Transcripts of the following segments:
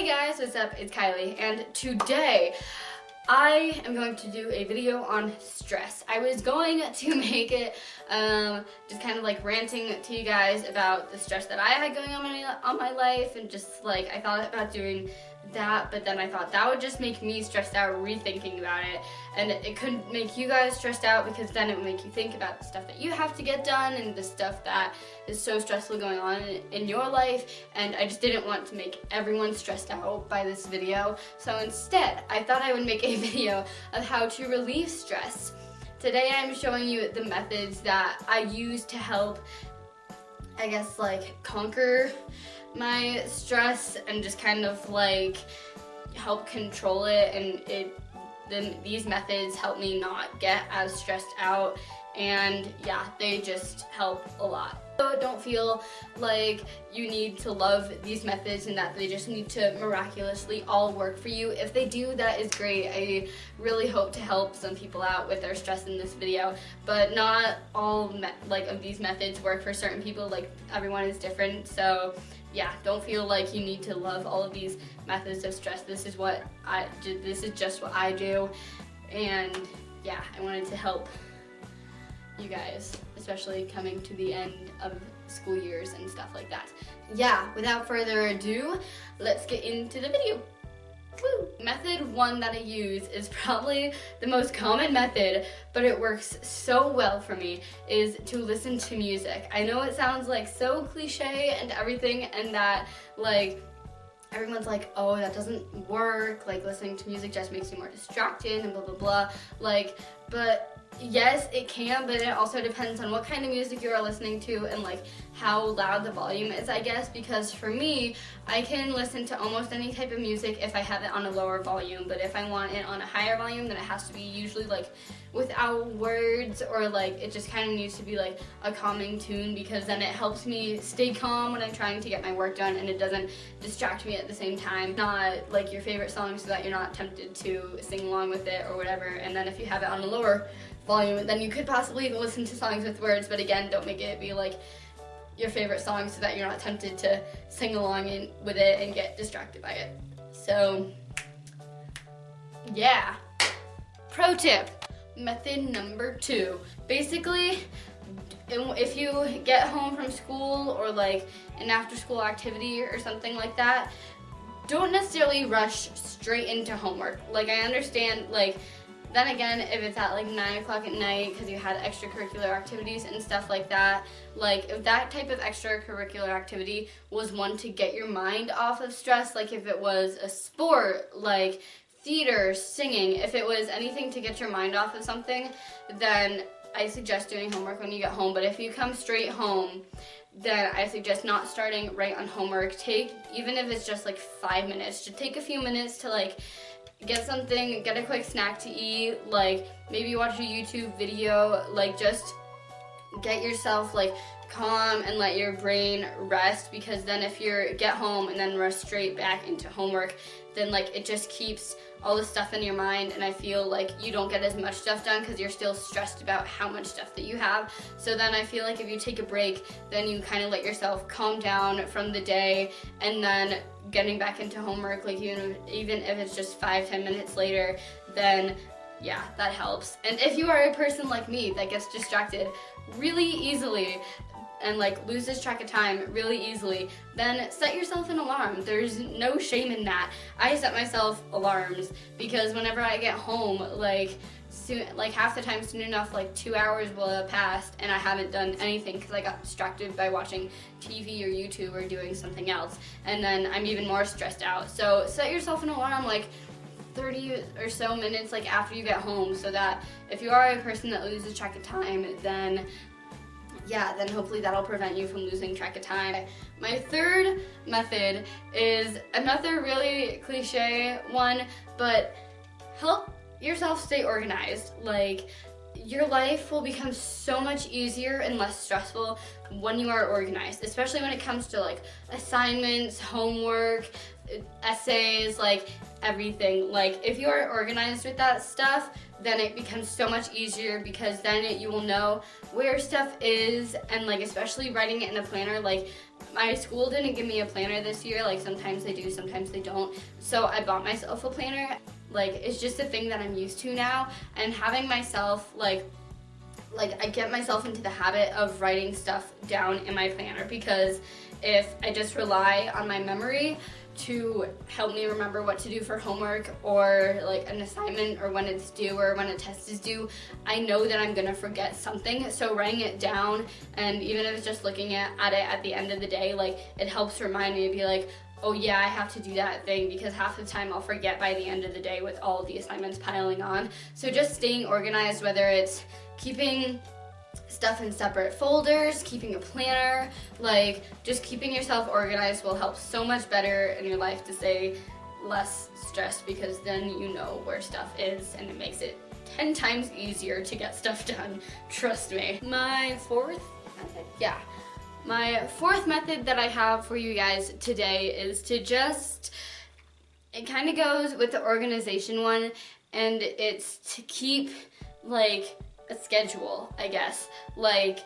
Hey guys, what's up? It's Kylie, and today I am going to do a video on stress. I was going to make it just kind of like ranting to you guys about the stress that I had going on my life, and just like I thought about doing that, but then I thought that would just make me stressed out rethinking about it, and it couldn't make you guys stressed out because then it would make you think about the stuff that you have to get done and the stuff that is so stressful going on in your life, and I just didn't want to make everyone stressed out by this video. So instead, I thought I would make a video of how to relieve stress. Today I'm showing you the methods that I use to help, I guess, like conquer my stress and just kind of like help control it, and then these methods help me not get as stressed out, and yeah, they just help a lot. So don't feel like you need to love these methods and that they just need to miraculously all work for you. If they do, that is great. I really hope to help some people out with their stress in this video, but not all of these methods work for certain people. Like, everyone is different, so yeah, don't feel like you need to love all of these methods of stress. This is just what I do, and yeah, I wanted to help you guys, especially coming to the end of school years and stuff like that. Yeah, without further ado, let's get into the video. Woo! Method one that I use is probably the most common method, but it works so well for me, is to listen to music. I know it sounds like so cliche and everything, and that like everyone's like, oh, that doesn't work, like listening to music just makes you more distracted and blah blah blah, like, but yes, it can, but it also depends on what kind of music you are listening to and like how loud the volume is, I guess, because for me, I can listen to almost any type of music if I have it on a lower volume, but if I want it on a higher volume, then it has to be usually like without words, or like it just kind of needs to be like a calming tune, because then it helps me stay calm when I'm trying to get my work done, and it doesn't distract me at the same time. Not like your favorite song so that you're not tempted to sing along with it or whatever, and then if you have it on a lower volume, then you could possibly listen to songs with words, but again, don't make it be like your favorite song so that you're not tempted to sing along with it and get distracted by it. So yeah, pro tip, method number two. Basically, if you get home from school or like an after school activity or something like that, don't necessarily rush straight into homework. Like, I understand, like, then again, if it's at like 9 o'clock at night because you had extracurricular activities and stuff like that, like if that type of extracurricular activity was one to get your mind off of stress, like if it was a sport, like theater, singing, if it was anything to get your mind off of something, then I suggest doing homework when you get home. But if you come straight home, then I suggest not starting right on homework. Even if it's just like 5 minutes, just take a few minutes to like get something, get a quick snack to eat, like maybe watch a YouTube video, like just get yourself like calm and let your brain rest, because then if you get home and then rush straight back into homework, then like it just keeps all the stuff in your mind, and I feel like you don't get as much stuff done because you're still stressed about how much stuff that you have. So then I feel like if you take a break, then you kind of let yourself calm down from the day, and then getting back into homework, like even if it's just 5-10 minutes later, then yeah, that helps. And if you are a person like me that gets distracted really easily and like loses track of time really easily, then set yourself an alarm. There's no shame in that. I set myself alarms because whenever I get home, like half the time soon enough, like 2 hours will have passed and I haven't done anything because I got distracted by watching TV or YouTube or doing something else, and then I'm even more stressed out. So set yourself an alarm like 30 or so minutes like after you get home, so that if you are a person that loses track of time, then yeah, then hopefully that'll prevent you from losing track of time. My third method is another really cliche one, but help yourself stay organized. Like, your life will become so much easier and less stressful when you are organized, especially when it comes to like assignments, homework, essays, like everything. Like, if you are organized with that stuff, then it becomes so much easier, because then you will know where stuff is, and like especially writing it in a planner, like my school didn't give me a planner this year. Like sometimes they do, sometimes they don't. So I bought myself a planner. Like it's just a thing that I'm used to now, and having myself like I get myself into the habit of writing stuff down in my planner, because if I just rely on my memory to help me remember what to do for homework or like an assignment or when it's due or when a test is due, I know that I'm gonna forget something. So writing it down, and even if it's just looking at it at the end of the day, like it helps remind me to be like, oh yeah, I have to do that thing, because half the time I'll forget by the end of the day with all of the assignments piling on. So just staying organized, whether it's keeping stuff in separate folders, keeping a planner, like just keeping yourself organized will help so much better in your life to stay less stressed, because then you know where stuff is and it makes it 10 times easier to get stuff done. Trust me. My fourth method that I have for you guys today is to just, it kind of goes with the organization one, and it's to keep like a schedule, I guess, like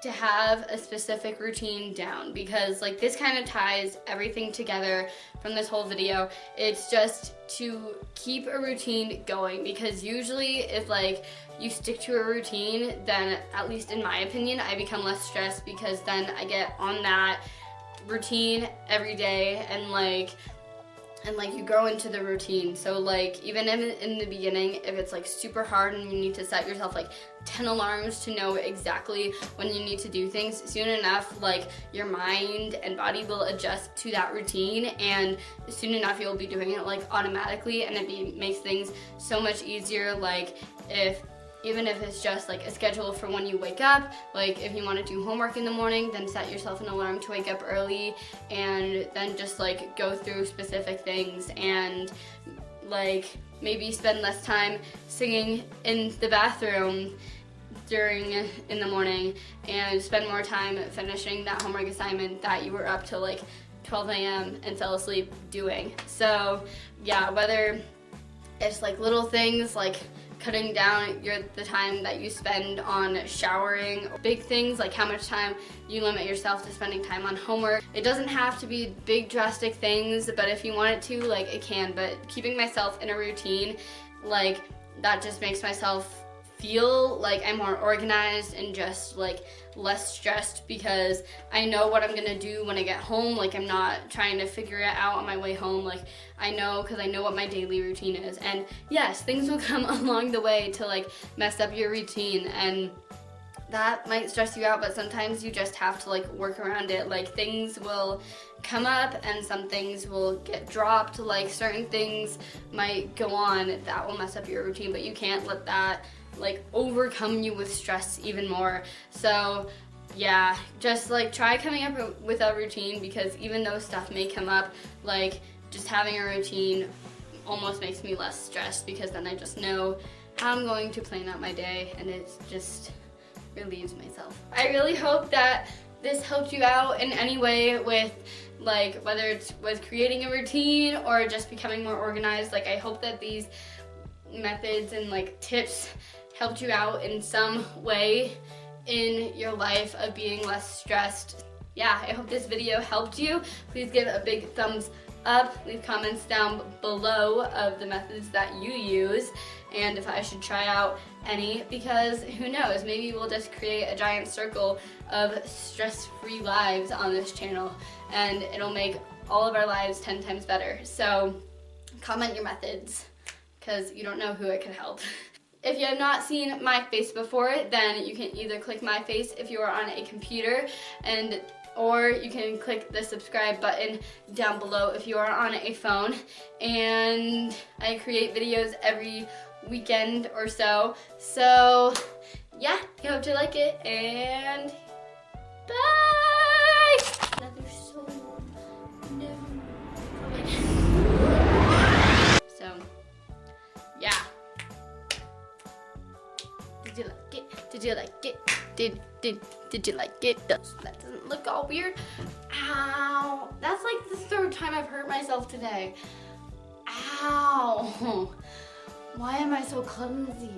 to have a specific routine down, because like this kind of ties everything together from this whole video. It's just to keep a routine going, because usually if like you stick to a routine, then at least in my opinion, I become less stressed, because then I get on that routine every day, and like you grow into the routine. So like even in the beginning, if it's like super hard and you need to set yourself like 10 alarms to know exactly when you need to do things, soon enough like your mind and body will adjust to that routine, and soon enough you'll be doing it like automatically, and it makes things so much easier. Like even if it's just like a schedule for when you wake up, like if you want to do homework in the morning, then set yourself an alarm to wake up early, and then just like go through specific things, and like maybe spend less time singing in the bathroom in the morning, and spend more time finishing that homework assignment that you were up till like 12 a.m. and fell asleep doing. So yeah, whether it's like little things like cutting down the time that you spend on showering, big things like how much time you limit yourself to spending time on homework. It doesn't have to be big drastic things, but if you want it to, like it can. But keeping myself in a routine, like that just makes myself feel like I'm more organized and just like less stressed, because I know what I'm gonna do when I get home. Like I'm not trying to figure it out on my way home. Like I know, because I know what my daily routine is. And yes, things will come along the way to like mess up your routine, and that might stress you out, but sometimes you just have to like work around it. Like things will come up and some things will get dropped, like certain things might go on that will mess up your routine, but you can't let that like overcome you with stress even more. So yeah, just like try coming up with a routine, because even though stuff may come up, like just having a routine almost makes me less stressed, because then I just know how I'm going to plan out my day, and it's just relieves myself. I really hope that this helped you out in any way with like whether it's with creating a routine or just becoming more organized. Like I hope that these methods and like tips helped you out in some way in your life of being less stressed. Yeah, I hope this video helped you. Please give it a big thumbs up. Leave comments down below of the methods that you use, and if I should try out any, because who knows, maybe we'll just create a giant circle of stress-free lives on this channel, and it'll make all of our lives 10 times better. So comment your methods, because you don't know who it could help. If you have not seen my face before, then you can either click my face if you are on a computer, or you can click the subscribe button down below if you are on a phone. And I create videos every weekend or so. So yeah, I hope you like it, and bye! Another so So yeah. Did you like it? Did you like it? Did you like it? That doesn't look all weird. Ow. That's like the third time I've hurt myself today. Ow. Why am I so clumsy?